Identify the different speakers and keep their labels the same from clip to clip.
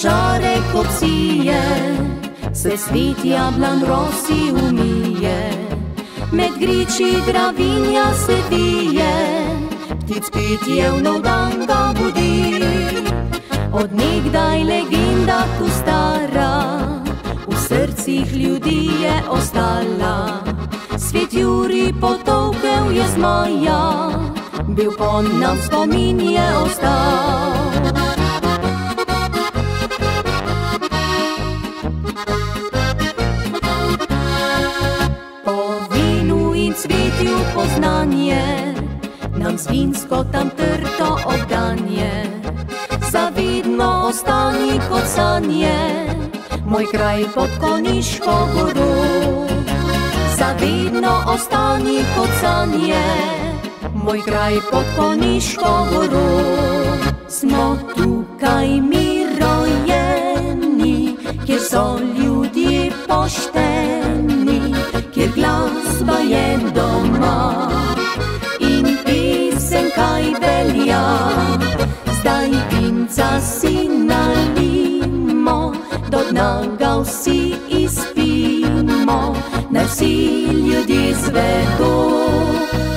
Speaker 1: žarek obsije, se svet jablan rosi umije, med griči dravinja se vije, ptic petje v nov dan ga budi. Od nekdaj legenda tu stara, v srcih ljudi je ostala. Svet Jurij potolkel je zmaja, bil kon nam spomin je ostal. Po vinu in cvetju poznanje, nam svinsko tam trto obdanje. Zavedno ostani kot sanje, moj kraj pod Konjiško goro. Zavedno ostani kot sanje, moj kraj pod Konjiško goro. Smo tukaj mi rojeni, kjer so ljudje pošteni, kjer glasba je doma in pesem kaj velja. Zdaj vinca si nalimo, do dna ga vsi izpimo, naj vsi ljudje zvedo,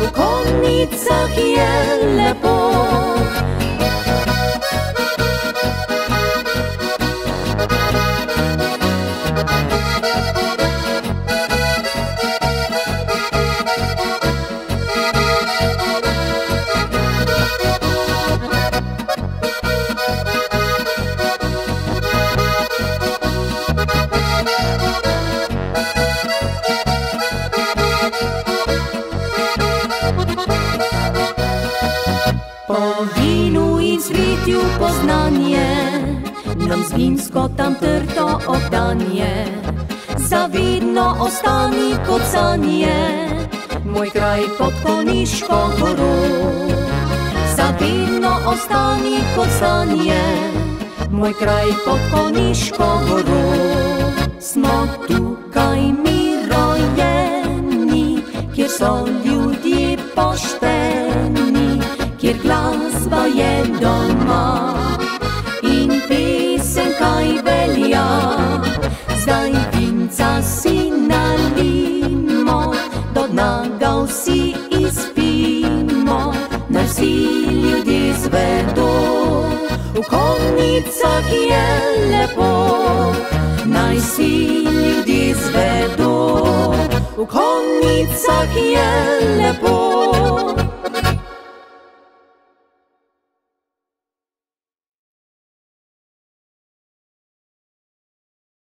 Speaker 1: v Konjicah je lepo. Po vinu in cvetju poznanje, nam svinsko tam trto obdanje. Zavedno ostani kot sanje, moj kraj pod Konjiško goro. Zavedno ostani kot sanje, moj kraj pod Konjiško goro. Smo tukaj mi rojeni, kjer so ljudje pošteni, kjer glasba je doma in pesem kaj velja. Zdaj vinca si nalimo, do dna ga vsi izpimo, naj vsi ljudje zvedo, v Konjicah je lepo. Naj vsi ljudje zvedo, v Konjicah je lepo.